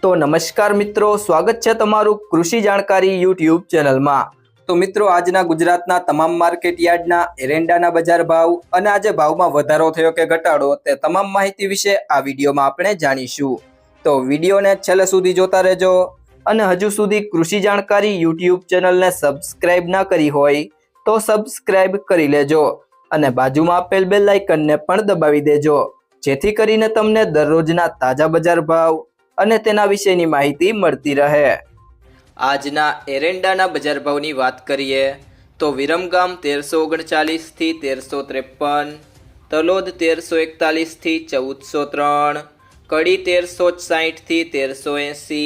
तो नमस्कार मित्रों, स्वागत है तमारू कृषि जाणकारी यूट्यूब चैनल में। तो मित्रों, आजना गुजरातना तमाम मार्केट यार्डना एरंडाना बजार भाव अने आज भाव में वधारो थयो के घटाडो ते तमाम माहिती विषे आ विडियो में आपणे जाणीशुं। तो विडियो ने छेल्ले सुधी जोता रहेजो अने हजू सुधी कृषि जाणकारी यूट्यूब चैनल ने सब्सक्राइब ना करी होय तो सब्सक्राइब करी लेजो अने बाजुमां आपेल बेल आइकन ने पण दबावी देजो, जेथी करीने तमने दररोजना ताजा बजार भाव અને તેના વિશેની માહિતી મળતી રહે। આજના એરંડાના બજાર ભાવની વાત કરીએ તો વિરમગામ 1339 થી 1353, તલોદ 1341 થી 1403, કડી 1360 થી 1380,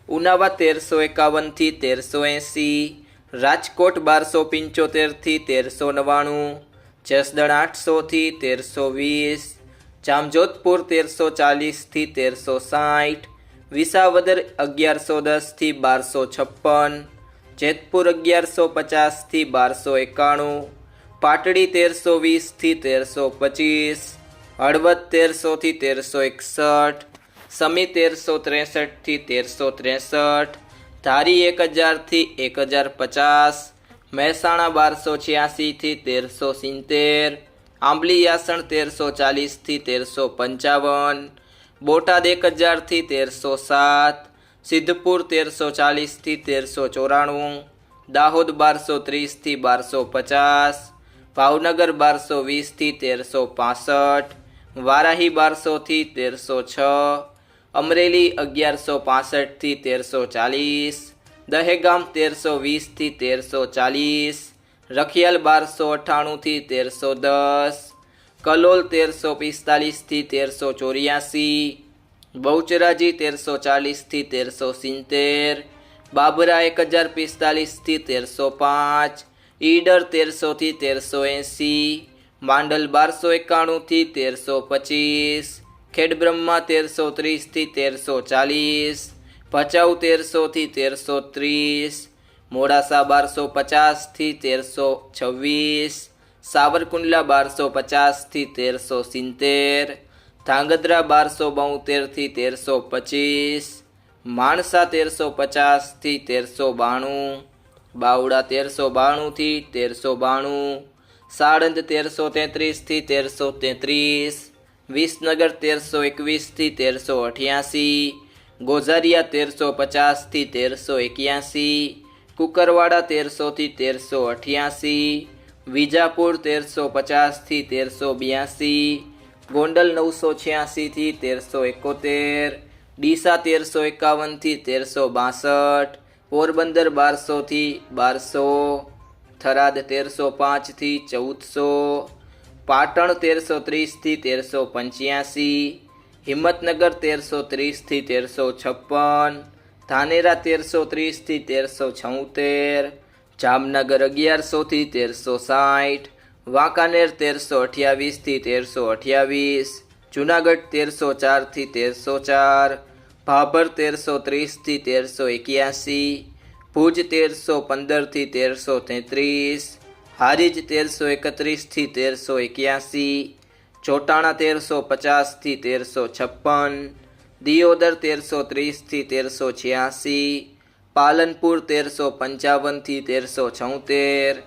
ઉનાવા 1351 થી 1380, રાજકોટ 1275 થી 1399, જસદણ 800 થી 1320, जामजोधपुर 1340 थी 1360, विसावदर 1110 थी 1256, जेतपुर 1150 थी 1291, पाटड़ी 1320 थी 1325, हड़वद 1300 थी 1361, समी 1363 थी 1363, धारी 1000 थी 1050, મહેસાણા 1286 थी 1370, आंबली यासण 1340 थी 1355, बोटाद 1000 थी 1307, सिद्धपुर 1340 थी 1394, दाहोद 1230 थी 1250, भावनगर 1220 थी 1365, वाराही 1200 थी 1306, अमरेली 1165 थी 1340, दहेगाम 1320 थी 1340, रखियाल 1298 थी 1310, कलोल 1345 थी 1384, बहुचराजी 1340 थी 1370, बाबरा 1045 थी 1305, ईडर 1300 थी 1380, मांडल 1291 थी 1325, खेड़ब्रह्मा 1330 थी 1340, भचाऊ 1300 थी 1330, मोड़ासा 1250 थी 1326, सावरकुंडला 1250 थी 1370, धांगध्रा 1272 थी 1325, माणसा 1350 थी 1392, बावड़ा 1392 थी 1392, साड़ंद 1333 थी 1333, विसनगर 1321 थी 1388, गोजारिया 1350 थी 1381, कुकरवाड़ा 1300 थी 1388, विजापुर 1350 थी 1382, गोंडल 986 थी 1371, डीसा 1351 थी 1362, पोरबंदर 1200 थी 1200, थराद 1305 थी 1400, पाटण 1330 थी 1385, हिम्मतनगर 1330 थी 1356, धानेरा 1330 थी 1376, जामनगर 1100 थी 1360, वांकानेर 1328 थी 1328, जूनागढ़ 1304 थी 1304, भाभर 1330 थी 1381, भुज 1315 थी 1333, हारीज 1331 थी 1381, ચોટાણા 1350 થી 1356, દિયોદર 1330 થી 1386, પાલનપુર 1355 થી 1376,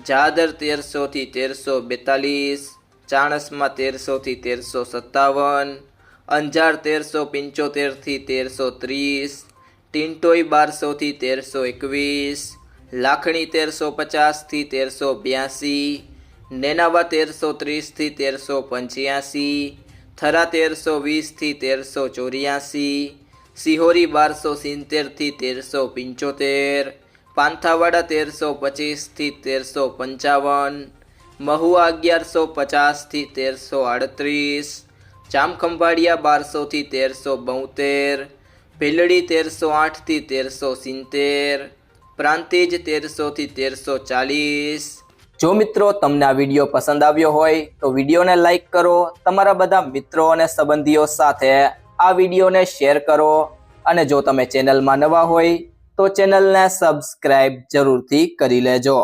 જાદર 1300 થી 1342, ચાણસ્મા 1300 થી 1357, અંજાર 1375 થી 1330, ટિન્ટોઈ 1200 થી 1321, લાખણી 1350 થી 1382, नेनावा 1330 थी 1385, थरा 1320 थी 1384, सिहोरी 1270 थी 1375, पांथावाड़ा 1325 थी 1355, महुआ 1150 थी 1338, जामखंभाड़िया 1200 थी 1372, भीलड़ी 1308 थी 1370, प्रांतिज 1300 थी 1340। जो मित्रों तमने आ विडियो पसंद आव्यो होय तो विडियो ने लाइक करो, तमारा बधा मित्रों और संबंधीओ साथे आ विडियो ने शेर करो अने जो तमे चेनल में नवा होय तो चेनल ने सब्सक्राइब जरूर थी करी लेजो।